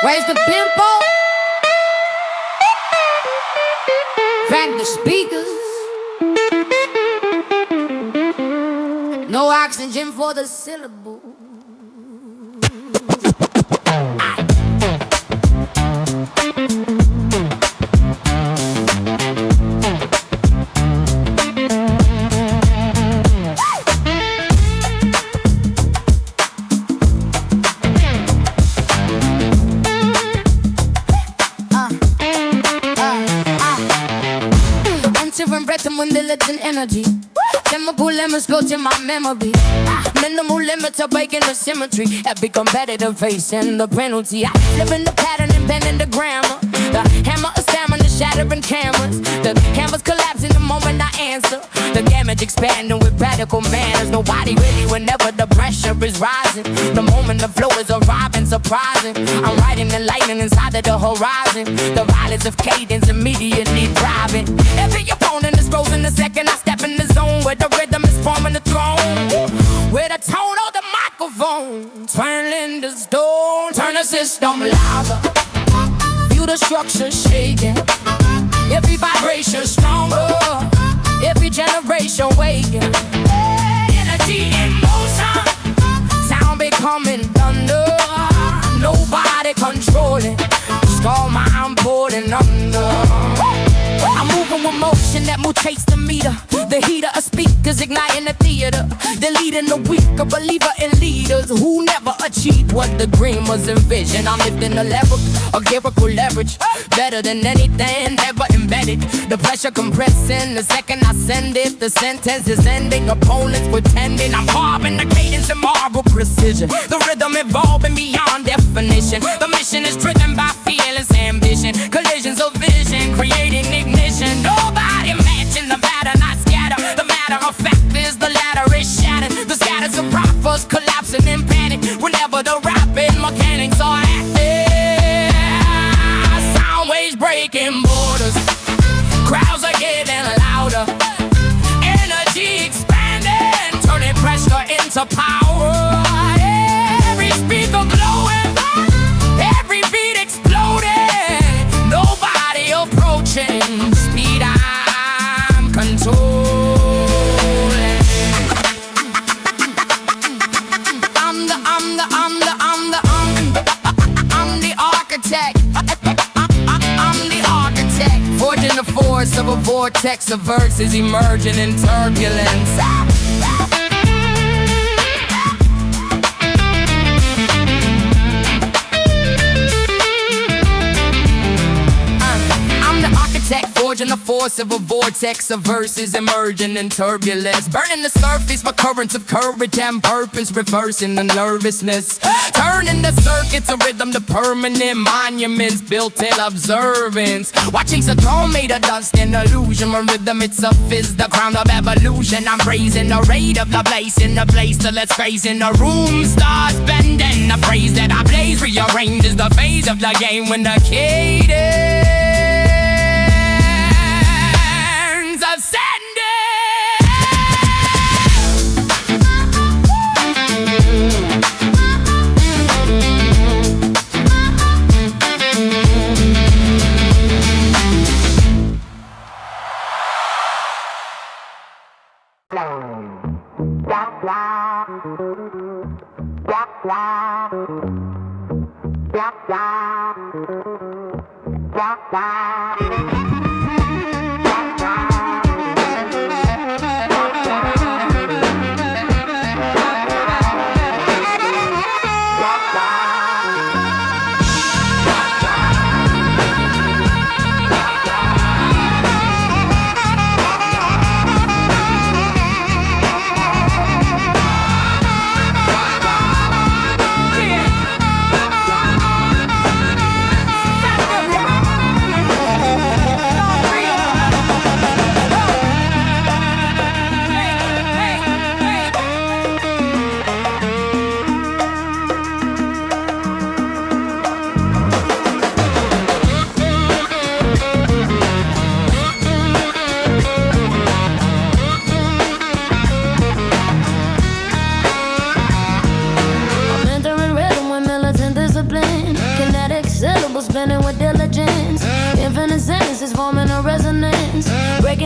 Where's the pimple? Crank the speakers. No oxygen for the syllable. Rhythm with diligent energy. Chemical limits go to my memory. Minimal limits are breaking the symmetry. Every competitive facing the penalty. I live in the pattern and bend in the grammar. The hammer of stamina shattering cameras. The canvas collapsing the moment I answer. The damage expanding with radical manners. Nobody really whenever the pressure is rising. The moment the flow is arriving, surprising. I'm riding the lightning inside of the horizon. The violence of cadence immediately driving. Every opponent is frozen the second I step in the zone. Where the rhythm is forming the throne. Where the tone of the microphone turning to stone. Turn the system louder. Feel the structure shaking. Every vibration stronger. Every generation waking. Energy in motion. Sound becoming thunder. Nobody controlling. Just all mind pulling under. I'm moving with motion that mutates the meter. The heater of speakers igniting the theater. The leading the weak, a believer in leaders who never achieved what the dream was envisioned. I'm lifting the level, a lyrical leverage. Better than anything ever embedded. The pressure compressing, the second I send it. The sentence is ending, opponents pretending. I'm carving the cadence in marble precision. The rhythm evolving beyond definition. The mission is driven by fearless ambition. Collisions of vision, creating ignition. Nobody matching the pattern I scatter. The matter of fact is the ladder is shattered. The scatters of prophets collapsing in panic. Whenever the rapping mechanics are active. Sound waves breaking borders. Crowds are getting louder. Energy expanding, turning pressure into power. Every speaker glowing. Every beat exploding. Nobody approaching. Speed I'm controlling. I'm the architect. I'm the architect. Forging the force of a vortex of verses emerging in turbulence. Forging the force of a vortex of verses emerging in turbulence. Burning the surface for currents of courage and purpose. Reversing the nervousness. Turning the circuits of rhythm to permanent monuments built in observance. Watching a throne made of dust and illusion. When rhythm itself is the crown of evolution. I'm raising the rate of the place in the place till it's crazy. The room starts bending. The phrase that I blaze rearranges the phase of the game when the cadence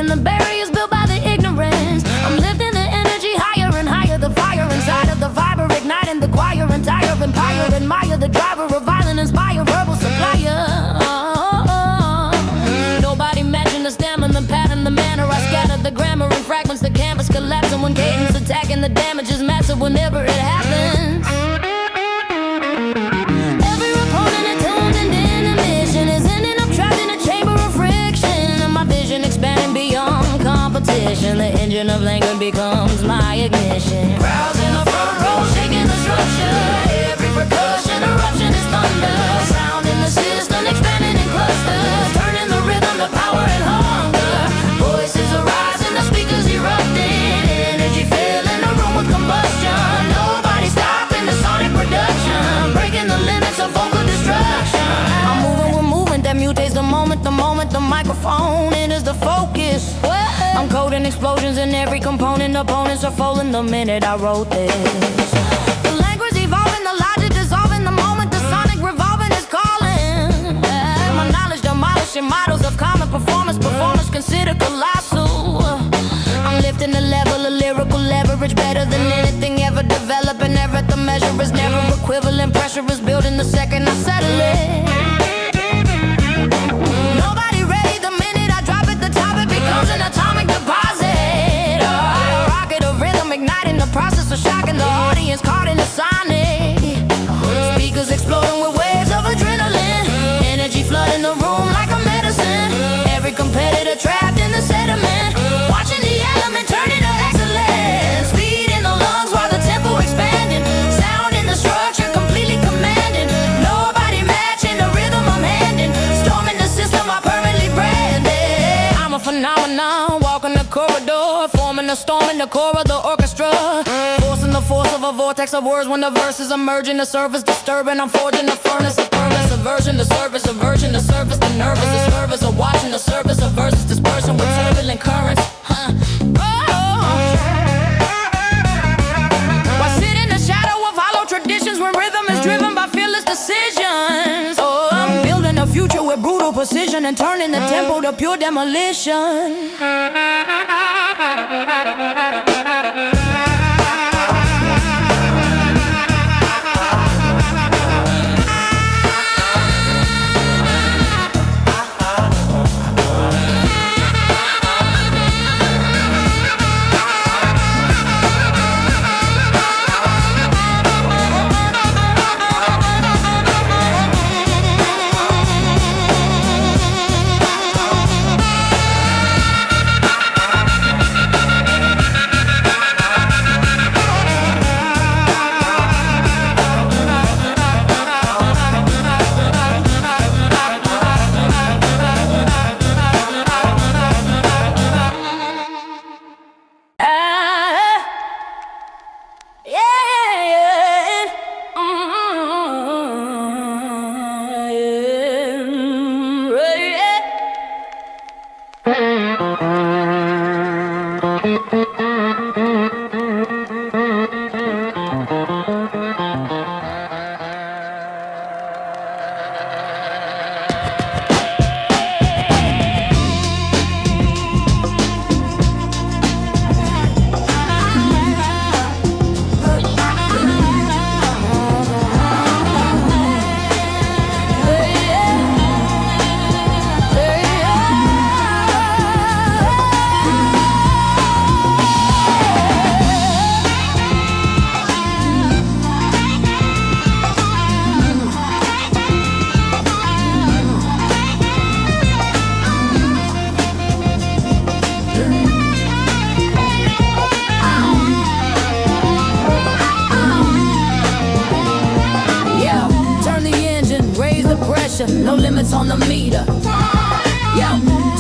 breaking the barriers built by the ignorance. I'm lifting the energy higher and higher. The fire inside of the fiber, igniting the choir. Entire empire, admire the driver of violent, inspire verbal supplier. Nobody matching the stamina, the pattern, the manner. I scatter the grammar in fragments, the canvas collapsing when cadence attacking. The damage is massive whenever it happens. Every opponent attuned and intermission is ending up trapped in a chamber of friction. And my vision expanding beyond competition. The engine of language becomes my ignition. Crowds in the front row shaking the structure. Every percussion eruption is thunder. Sound in the system expanding in clusters, turning the rhythm to power and hunger. Voices arise and the speakers erupting. Energy filling the room with combustion. Nobody stopping the sonic production, breaking the limits of vocal destruction. I'm moving, we're moving, that mutates the moment. The microphone enters the focus. I'm coding explosions in every component. Opponents are folding the minute I wrote this. The language evolving, the logic dissolving. The moment the sonic revolving is calling. My knowledge demolishing models of common performance. Performance considered colossal. I'm lifting the level of lyrical leverage, better than anything ever developing. Never the measure is never equivalent. Pressure is building the second I settle it. Nobody ready the minute I drop it. The top it becomes an atomic deposit. A rocket of rhythm igniting the process of shocking the audience caught in the sonic. Speakers exploding with waves of adrenaline. Energy flooding the room like a medicine. Every competitor trapped in the sediment, watching the element turn into excellence. Speed in the lungs while the tempo expanding. Sound in the structure completely commanding. Nobody matching the rhythm I'm handing. Storming the system I permanently branded. I'm a phenomenon, walking the corridor, forming a storm in the core of the orchestra. Forcing the force of a vortex of words when the verses emerging. The surface disturbing, I'm forging the furnace of furnace. Aversion, the service, aversion, the surface, the nervous, the service of watching the surface of verses dispersing with turbulent currents. Why sit in the shadow of hollow traditions when rhythm is driven by fearless decisions? Oh, I'm building a future with brutal precision and turning the tempo to pure demolition. No limits on the meter. Yo,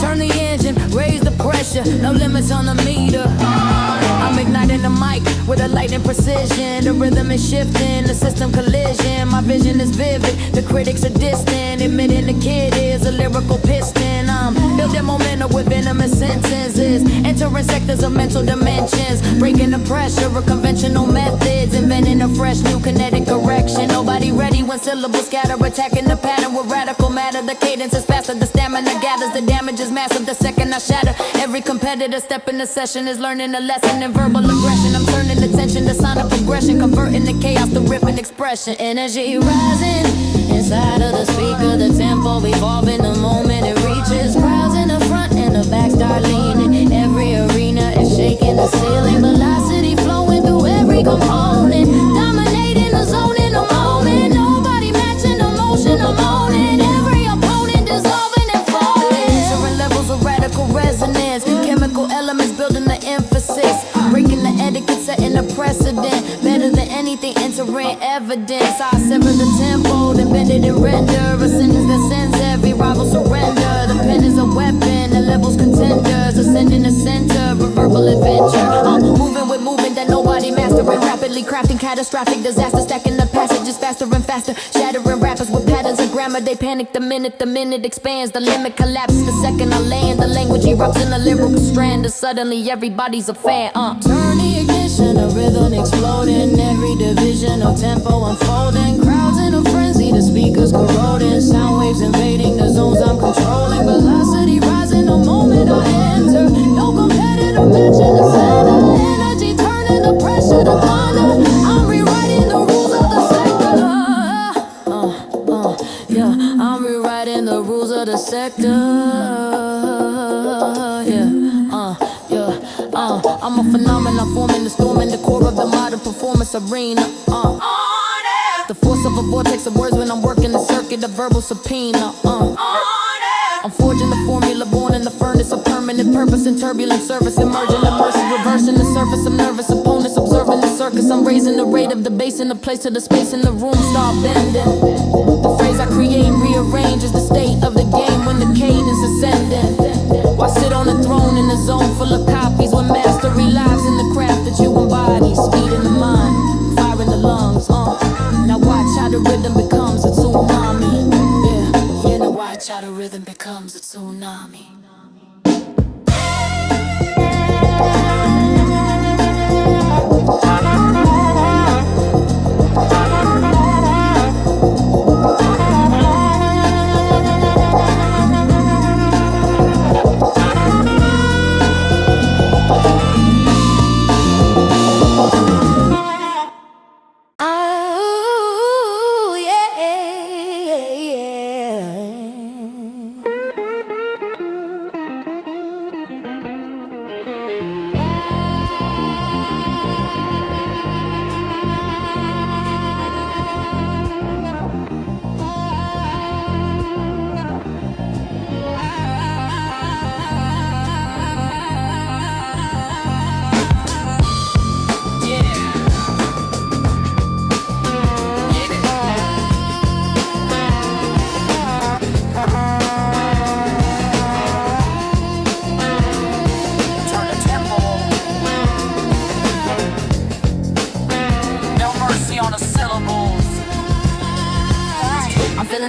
turn the engine, raise the pressure. No limits on the meter. I'm igniting the mic with a lightning precision. The rhythm is shifting, the system collision. My vision is vivid, the critics are distant. Admitting the kid is a lyrical piston. I'm building momentum with venomous sentences. Entering sectors of mental dimensions. Breaking the pressure of conventional methods. Inventing a fresh new kinetic correction. Nobody ready when when syllables scatter, attacking the pattern with radical matter. The cadence is faster, the stamina gathers, the damage is massive. The second I shatter, every competitor step in the session is learning a lesson in verbal aggression. I'm turning attention to sign of progression, converting the chaos to ripping expression. Energy rising inside of the speaker, the tempo evolving the moment it reaches. Crowds in the front and the back start leaning. Every arena is shaking the ceiling. Velocity flowing through every component, dominating the zone in the moment. Nobody matching the motion I'm owning. Every opponent dissolving and falling. Different levels of radical resonance, chemical elements building the emphasis, breaking the etiquette, setting the precedent. Better than anything, entering evidence. I sever the tempo, then bend it and render a sentence that sends every rival surrender. The pen is a weapon, the level's contenders, ascending the center, a verbal adventure. I'm moving with movement that nobody mastering, rapidly crafting catastrophic disaster, stacking the passages faster and faster, shattering rappers with patterns of grammar. They panic the minute expands, the limit collapses the second I land. The language erupts in a lyrical strand, and suddenly everybody's a fan. Turn the ignition, a rhythm exploding, every division of tempo unfolding. Crowds in a frenzy, the speakers corroding, sound waves invading the zones I'm controlling. Velocity rising the moment I enter, no competitor matching the center. Energy turning the pressure to thunder. I'm rewriting the rules of the sector. Yeah, I'm rewriting the rules of the sector. I'm a phenomenon, forming the storm in the core of the modern performance arena. The force of a vortex of words when I'm working the circuit, a verbal subpoena. I'm forging the formula, born in the furnace of permanent purpose and turbulent service, emerging immersive, reversing the surface of nervous opponents, observing the circus. I'm raising the rate of the bass in the place to the space in the room start bending. The phrase I create and rearrange is the state of the game when the cadence ascending. Why sit on a throne in a zone full of copies when mastery lies in the craft that you embody? Speed in the mind, fire in the lungs. Now watch how the rhythm becomes a tsunami. Yeah, now watch how the rhythm becomes a tsunami.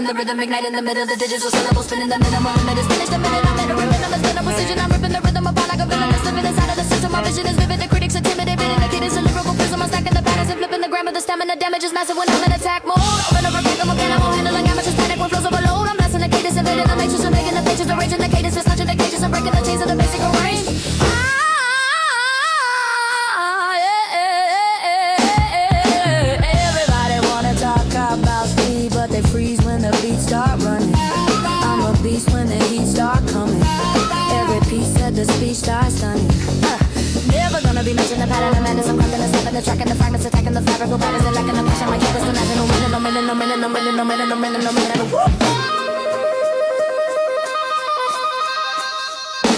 The rhythm ignite in the middle, the digital syllables spinning the minimum minutes. Finish the minute, I'm in a rhythm, it's been a precision. I'm ripping the rhythm apart like a villain that's living inside of the system. My vision is vivid, the critics intimidated, in the cadence, a lyrical prism. I'm stacking the patterns and flipping the grammar. The stamina damage is massive when I'm in attack mode. Open up a crack, I'm a animal, handling amateurs, panic when flows overload. I'm blasting the cadence, invading the matrix, I'm making the pages, arranging the cadence, snatching the cages, I'm breaking the chains of the basic arrange. Everybody wanna talk about speed, but they freeze when the beats start running. I'm a beast when the heat start coming. Every piece of the speech starts stunning. Never gonna be matching the pattern of madness. I'm cracking the snapping the track and the fragments, attacking the fabrical patterns. They're lacking the passion. My campus, imagine no minute, no minute, no minute, no minute, no minute, no minute, no minute.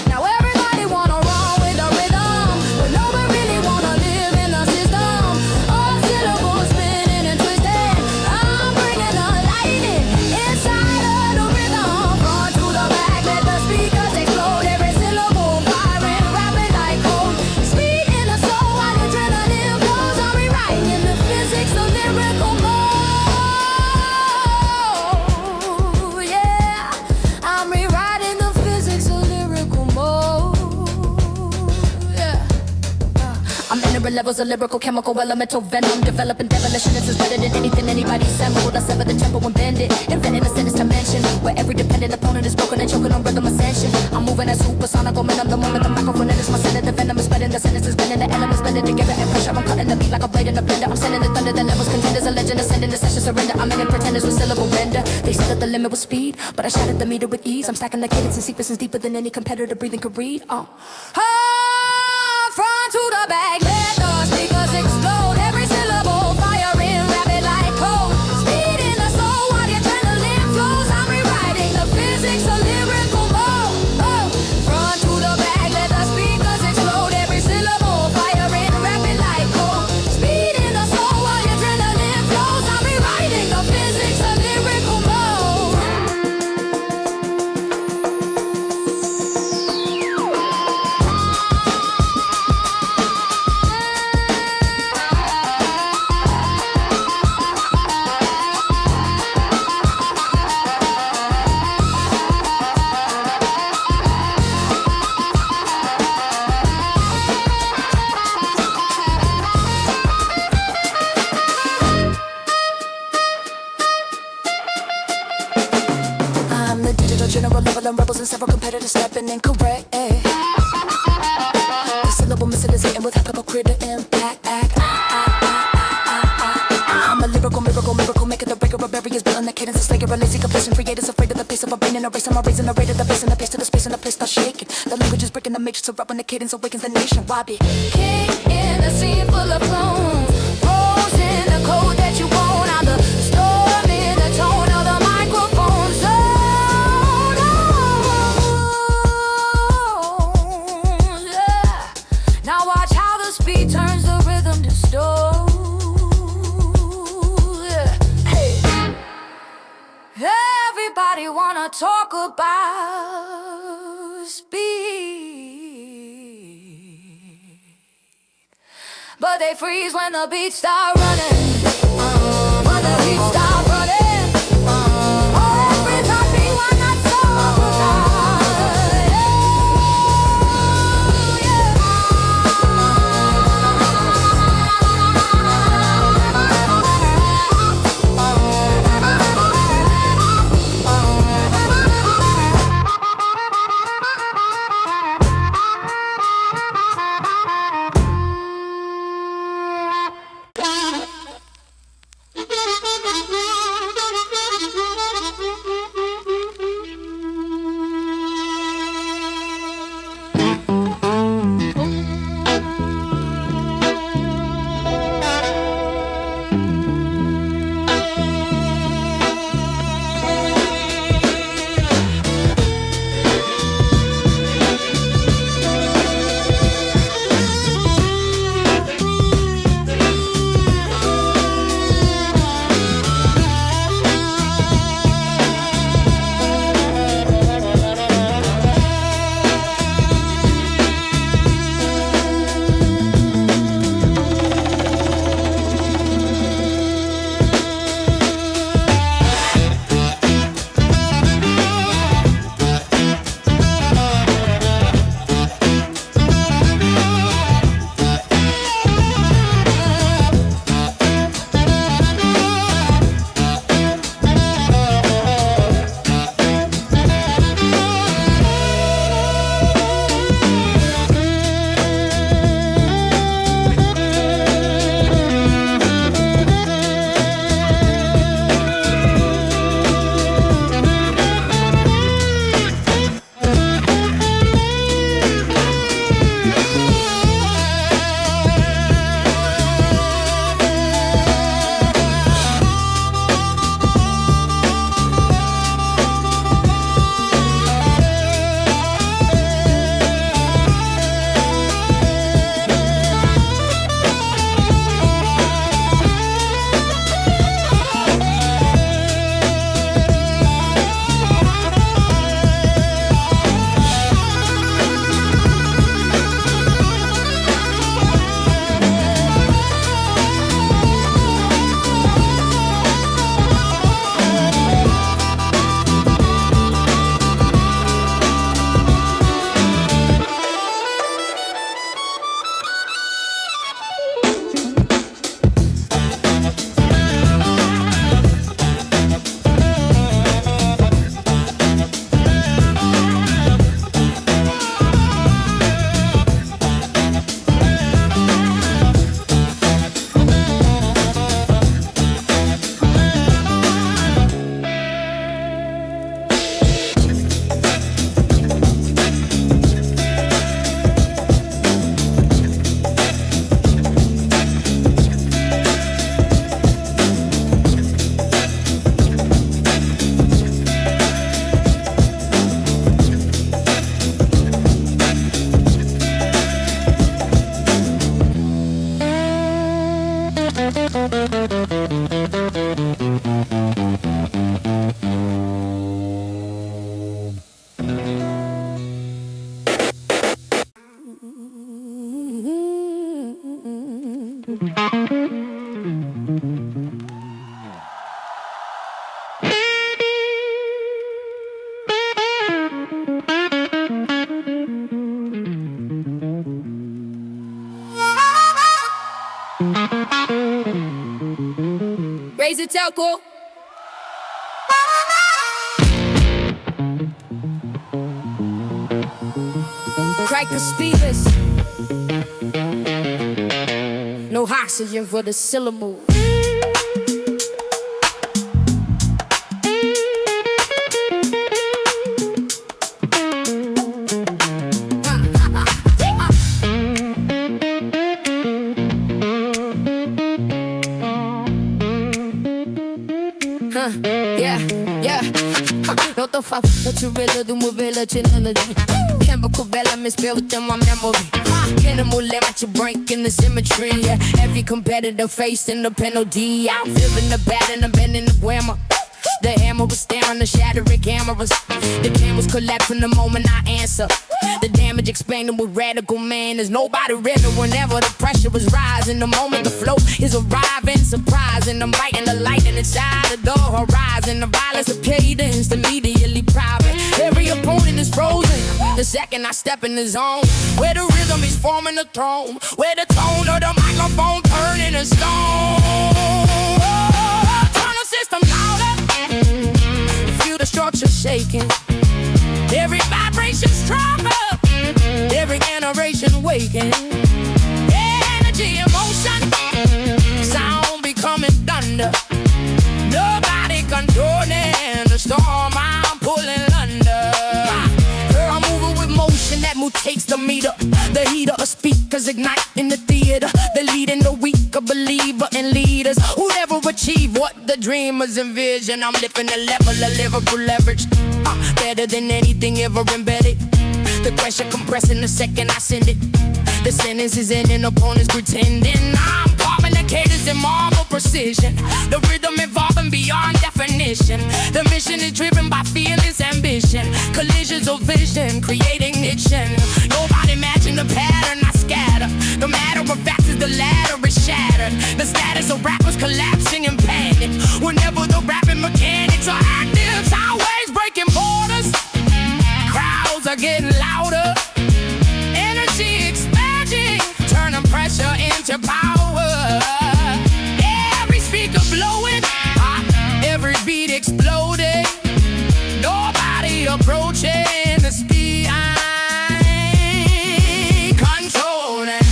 Now everybody wanna roll with the rhythm, but nobody really wanna live in the system. All syllables spinning and twisting. I'm bringing the lightning inside of the rhythm. Front to the back, let the speakers explode. Every syllable firing, rapping like cold. Speed in the soul while adrenaline flows. I'm rewriting the physics of lyrical mode. levels of lyrical, chemical, elemental venom. Developing demolition is better than anything anybody assembled. I sever the tempo and bend it, inventing a sentence dimension where every dependent opponent is broken and choking on rhythm ascension. I'm moving at supersonic momentum. The moment the microphone enters my center, the venom is spreading, the sentence is bending, the elements blended together and pressure. I'm cutting the beat like a blade in a blender. I'm sending the thunder, the levels contenders, a legend ascending, the session surrender. I'm in pretenders with syllable render. They said that the limit was speed, but I shattered the meter with ease. I'm stacking the cadence and sequences deeper than any competitor breathing could read. Front to the back, let the speakers explode. Every syllable firing rapid like cold. Speed in the soul while the adrenaline flows. I'm rewriting the physics of lyrical mode. Front to the back, let the speakers explode. Every syllable firing rapid like cold. Speed in the soul while the adrenaline flows. I'm rewriting the physics of lyrical mode. I'm the digital general level and rebels and several competitors stepping incorrect. The syllable misalizating with hypocrite impact. I'm a lyrical miracle, making the breaker of barriers, building the cadence of slayer, a lazy completion, creators afraid of the pace of a brain and a race. I'm raising the rate of the bass and the pace to the space and the place starts shaking. The language is breaking the matrix of rap when the cadence awakens the nation. Why be king in a scene full of clones? Rose in the code that you own. I'm the storm in the tone of the microphone zone. Yeah. Now watch how the speed turns the rhythm to stone. Everybody wanna talk about speed, but they freeze when the beats start running. When the beats start running, everybody wanna talk about it. Yeah. Raise it, Telco. Crack the speakers. No oxygen for the syllable. Não tô falando de real, do modelo de analogy. Chemical elements built in my memory. Can a mullet match your brain in the symmetry? Yeah. Every competitor facing the penalty. I'm feeling the bad and I'm bending the grammar. The hammer was staring, the shattering cameras. The cameras collapse from the moment I answer. The damage expanding with radical man. There's nobody ready whenever the pressure is rising. The moment the flow is arriving, surprising. I'm biting the light and inside the door horizon. The violence of cadence, immediately private. Every opponent is frozen. The second I step in the zone, where the rhythm is forming the throne, where the tone of the microphone turning to stone. Turn the system louder. Feel the structure shaking. Every vibration stronger. Every generation waking. Energy, emotion. Sound becoming thunder. Nobody controlling the storm I'm pulling under. I'm moving with motion that mutates the meter. The heater of speakers ignite in the theater. The leading the weak, a believer in leaders who never achieve what the dreamers envision. I'm lifting the level of Liverpool leverage. Better than anything ever embedded. The pressure compressing the second I send it. The sentence is ending, opponents pretending. I'm carving the cadence in marble precision. The rhythm evolving beyond definition. The mission is driven by fearless ambition. Collisions of vision, creating niche. Nobody matching the pattern I scatter. The matter of fact is the ladder is shattered. The status of rappers collapsing in panic. Whenever the rapping mechanics are active, sideways breaking borders. Crowds are getting louder. Energy expanding, turning pressure into power. Every speaker blowing, every beat exploding. Nobody approaching the speed I'm controlling.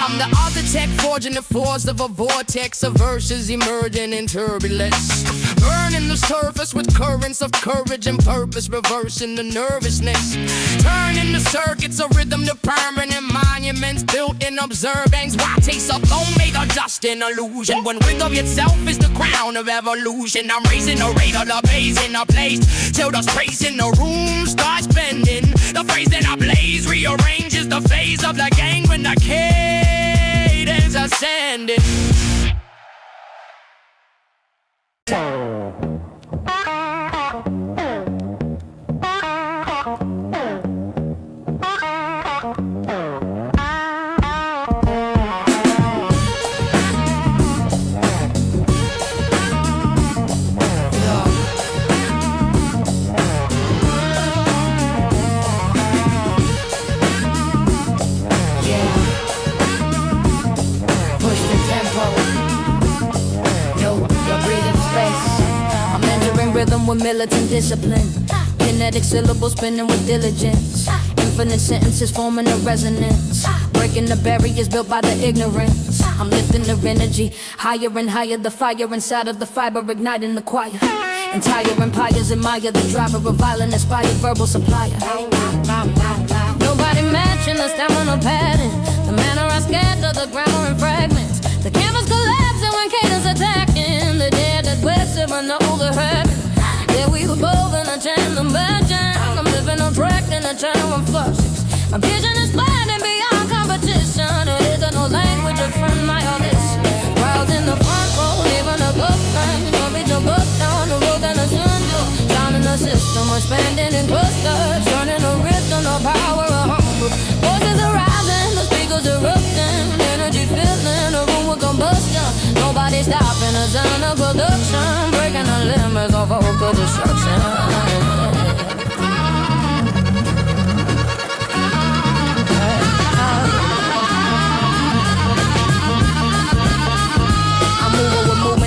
I'm the architect forging the force of a vortex of verses emerging in turbulence. Burning the surface with currents of courage and purpose, reversing the nervousness. Turning the circuits of rhythm to permanent monuments built in observance. Why taste up, don't make a dust in illusion. When rhythm itself is the crown of evolution. I'm raising the rate of the bass in a place till the space in the room starts bending. The phrase that I blaze rearranges the phase of the gang when the cadence ascending. Rhythm with militant discipline. Kinetic syllables spinning with diligence. Infinite sentences forming a resonance. Breaking the barriers built by the ignorance. I'm lifting the energy higher and higher. The fire inside of the fiber igniting the choir. Entire empires admire the driver of violent inspired verbal supplier. Nobody matching the stamina pattern. The manner I scatter the grammar in fragments. The canvas collapsing when cadence attacking. The dead that whisper and the overheard. Yeah, we were both in a chain of magic. I'm living on track in a channel of flushes. My vision is blinding beyond competition. It isn't no language of friend, my audition. Crowds in the front row, leaving a book line. Don't reach a book down the road and a soon do. Down in the system. system, expanding in clusters, turning the rhythm the power of hunger. Voices are rising, the speakers erupting, energy filling the room with combustion. Nobody stopping the sound of production, breaking the limits of vocal destruction.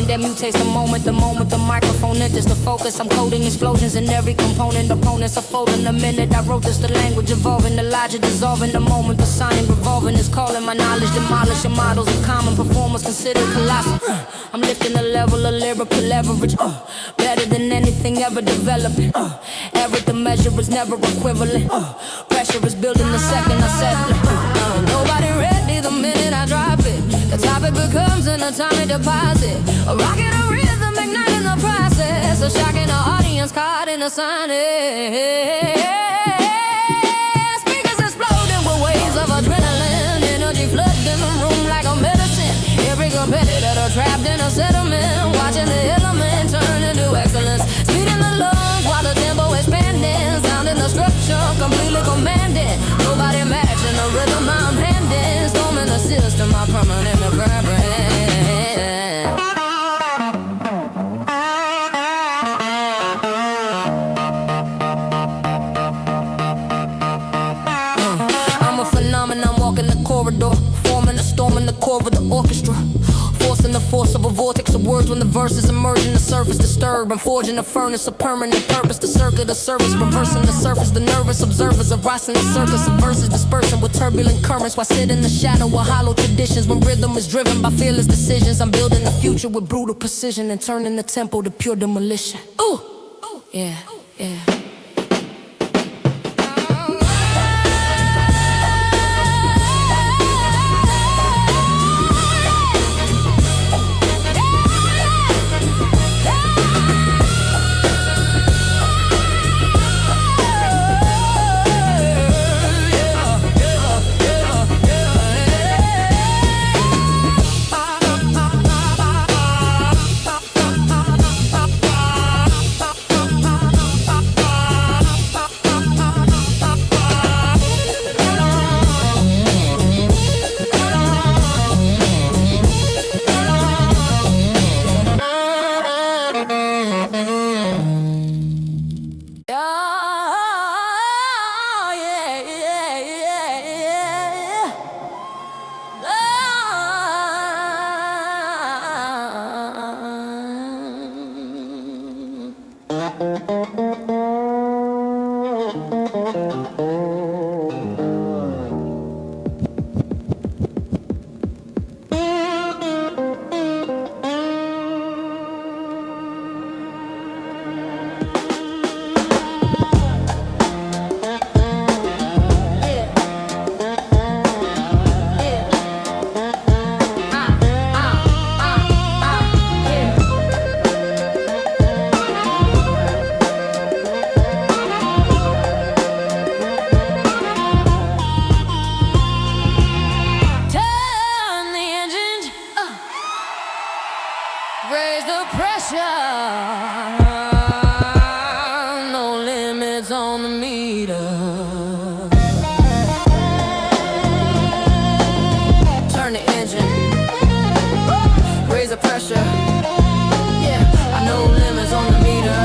That mutates the moment the microphone enters the focus. I'm coding explosions in every component. Opponents are folding the minute I wrote this. The language evolving, the logic dissolving. The moment the signing revolving is calling my knowledge. Demolishing models of common performers considered colossal. I'm lifting the level of lyrical leverage. Better than anything ever developed. Everything measure is never equivalent. Pressure is building the second I settle it. Nobody ready the minute I drop it. The topic becomes an atomic deposit. A rocket, a rhythm, igniting the process. A shocking the audience, caught in a sonic. Speakers exploding with waves of adrenaline. Energy flooding the room like a medicine. Every competitor trapped in a settlement. Watching the element turn into excellence. Speed in the lungs while the tempo expanding. Sound in the structure, completely commanded. Nobody matching the rhythm I'm handing. Storming the system, my permanent reverberant. Forming a storm in the core of the orchestra. Forcing the force of a vortex of words when the verses emerge in the surface disturb. I'm forging a furnace of permanent purpose. The circuit of service, reversing the surface. The nervous observers are rising the circus of verses dispersing with turbulent currents. While sit in the shadow of hollow traditions. When rhythm is driven by fearless decisions, I'm building the future with brutal precision and turning the tempo to pure demolition. Ooh, yeah, yeah. Raise the pressure, no limits on the meter. Turn the engine, raise the pressure. Yeah, I know limits on the meter.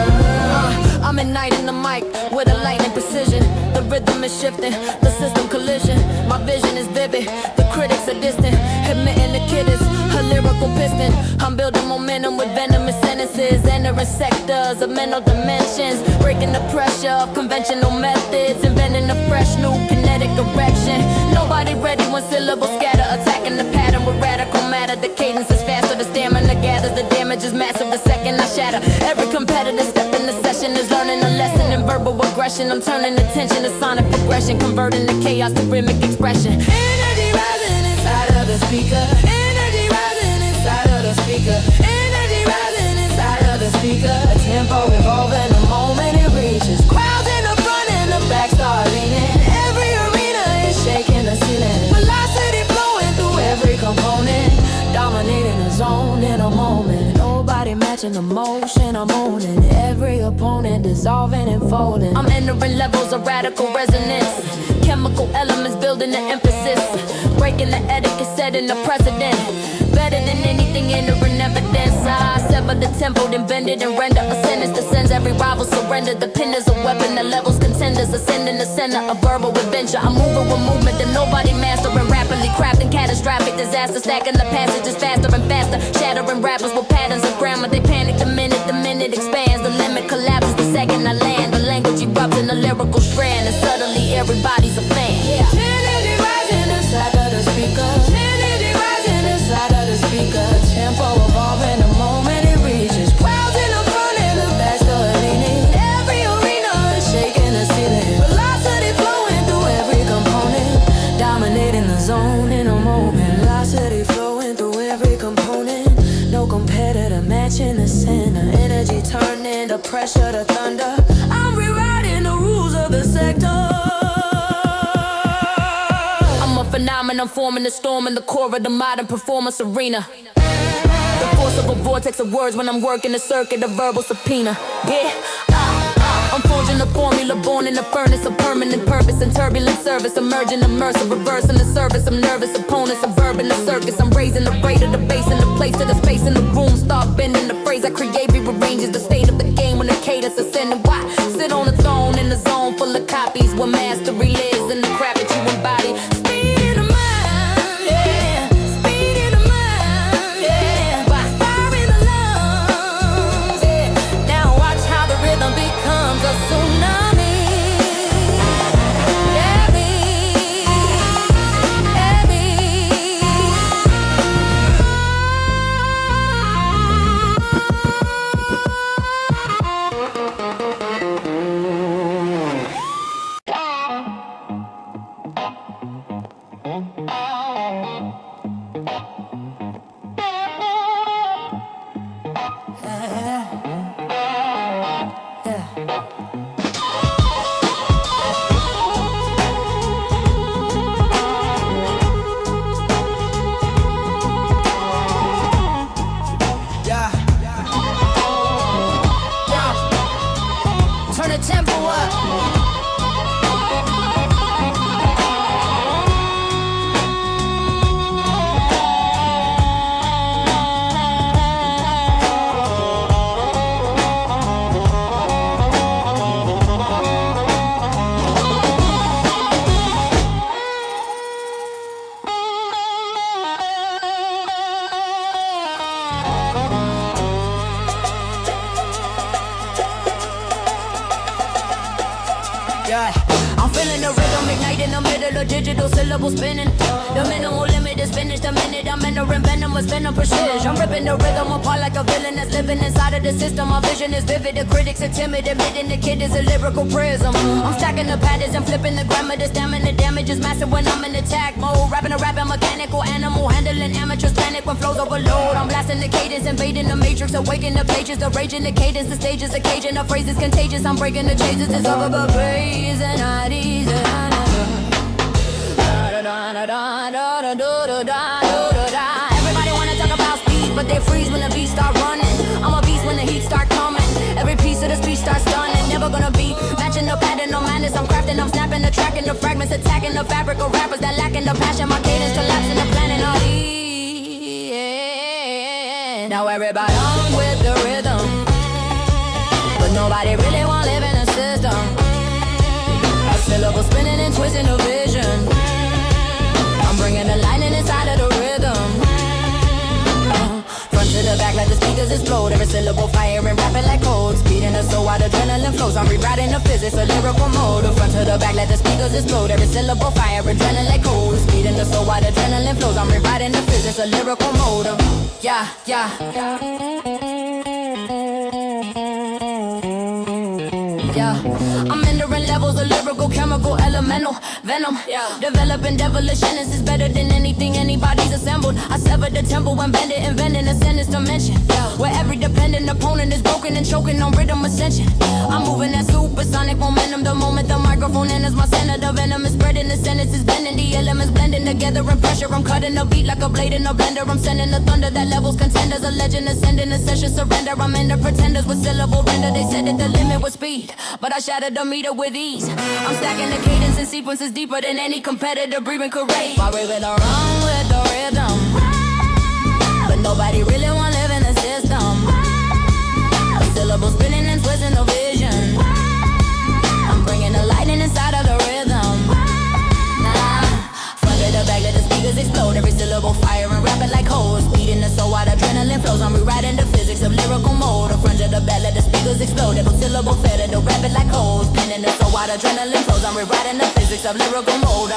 I'm igniting the mic with a lightning precision. The rhythm is shifting, the system collision. My vision is vivid, the critics are distant. Admitting the kid is a lyrical piston. I'm building momentum with venomous sentences. Entering sectors of mental dimensions. Breaking the pressure of conventional methods. Inventing a fresh new kinetic erection. Nobody ready when syllables scatter. Attacking the pattern with radical matter. The cadence is faster, the stamina gathers. The damage is massive the second I shatter. Every competitor step in the session is learning a lesson in verbal aggression. I'm turning attention to sonic progression. Converting the chaos to rhythmic expression. Energy rising inside of the speaker. Energy rising inside of the speaker. Energy rising inside of the speaker. A tempo evolving the moment it reaches. Crowds in the front and the back start leaning. Every arena is shaking the ceiling. Velocity flowing through every component. Dominating the zone in a moment. Nobody matches matching the motion. I'm owning every opponent, dissolving and folding. I'm entering levels of radical resonance. Chemical elements building the emphasis. Breaking the etiquette, setting the precedent. Better than anything entering evidence. I sever the tempo, then bend it and render a sentence that sends every rival surrender. The pen is a weapon, the levels contenders ascending the center of verbal adventure. I'm moving with movement that nobody mastering, rapidly crafting catastrophic disaster, stacking the passages faster and faster, shattering rappers with patterns of grammar. They panic the minute expands, the limit collapses the second I land. The language erupts in a lyrical strand, and suddenly everybody's a fan. Yeah. Energy rising inside of the speaker. Energy rising inside of the speaker. Tempo evolving the moment it reaches. Crowds in the front and the back start leaning. Every arena is shaking the ceiling. Velocity flowing through every component, dominating the zone in a moment. Velocity flowing through every component. No competitor matching the center. Energy turning the pressure to thunder. I'm rewriting the rules of the sector. Phenomenon forming the storm in the core of the modern performance arena. The force of a vortex of words when I'm working the circuit of verbal subpoena. Yeah, I'm forging a formula born in the furnace of permanent purpose and turbulent service. Emerging immersive, reversing the service. I'm nervous opponents, a verb in the circus. I'm raising the rate of the bass and the place to the space in the room. Start bending the phrase I create, rearranges the state of the game when the cadence ascending. Why sit on the throne in the zone full of copies where mastery lives in the craft that you embody? I'm feeling the rhythm ignite in the middle of digital syllable spinning. The minimal limit is finished the minute I'm entering venom with venom precision. I'm ripping the rhythm apart like a villain that's living inside of the system. My vision is vivid, the critics are timid, admitting the kid is a lyrical prism. I'm stacking the patterns and flipping the grammar. The stamina damage is massive when I'm in attack mode. Rapping a rapping mechanical animal, handling amateurs panic when flows overload. I'm blasting the cadence, invading the matrix, awakening the pages, the raging the cadence, the stages, occasion, the phrases contagious. I'm breaking the chases, it's over but praise and not easy. Everybody wanna talk about speed, but they freeze when the beat start running. I'm a beast when the heat start coming. Every piece of the speech starts stunning. Never gonna be matching the pattern, no madness. I'm crafting, I'm snapping the track and the fragments, attacking the fabric of rappers that lacking the passion. My cadence collapsing the planet all now everybody on with the rhythm, but nobody really wanna live in a system. A syllable spinning and twisting the vision. I'm bringing the lightning inside of the rhythm. Front to the back, let the speakers explode. Every syllable fire and rapping like cold. Speeding us so out adrenaline flows. I'm rewriting the physics, a lyrical mode. Front to the back, let the speakers explode. Every syllable fire, adrenaline like cold. Speeding us so out adrenaline flows. I'm rewriting the physics, a lyrical mode. Yeah, yeah. I'm entering levels of lyrical, chemical, elemental, venom. Developing devilish innocence better than anything anybody's assembled. I severed the temple and bend it, inventing a sentence dimension. Where every dependent opponent is broken and choking on rhythm ascension. I'm moving that supersonic momentum the moment the microphone microphone and it's my center. The venom is spreading, the sentence is bending. The elements blending together in pressure. I'm cutting the beat like a blade in a blender. I'm sending the thunder that levels contenders. A legend ascending, a session surrender. I'm in the pretenders with syllable render. They said that the limit was speed, but I shattered the meter with ease. I'm stacking the cadence and sequences deeper than any competitor breathing courage. While raving around with the rhythm, but nobody really wanna live in the system. A syllable spinning and twisting the vision. I'm bringing the lightning inside of the rhythm. Front of the back, let the speakers explode. Every syllable fire and rapid like hoes. Beating the soul out, adrenaline flows. I'm rewriting the physics of lyrical mode. The front of the back, let the speakers explode. Every syllable fed the rapid like hoes. Spinning the soul out, adrenaline flows. I'm rewriting the physics of lyrical mode.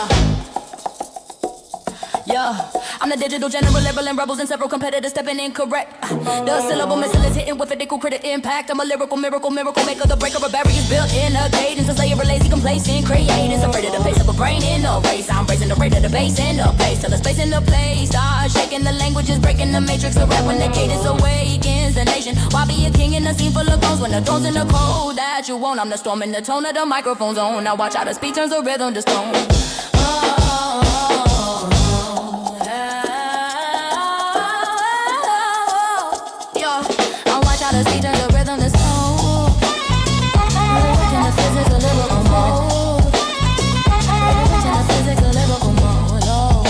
Yeah, I'm the digital general, leveling rebels and several competitors stepping incorrect. The syllable missile is hitting with a critical impact. I'm a lyrical miracle maker, the breaker of barriers built in a cadence. A slayer, lazy, complacent, creators afraid of the pace of a brain in a race. I'm raising the rate of the bass in the place till the space in the place. Start shaking the languages, breaking the matrix of rap when the cadence awakens the nation. Why be a king in a scene full of thrones when the throne's in the cold that you want? I'm the storm in the tone of the microphone's on. Now watch how the speed turns the rhythm to stone. The speed turns the rhythm to soul. Working the physics of lyrical mode. Working the physics of lyrical mode. Oh.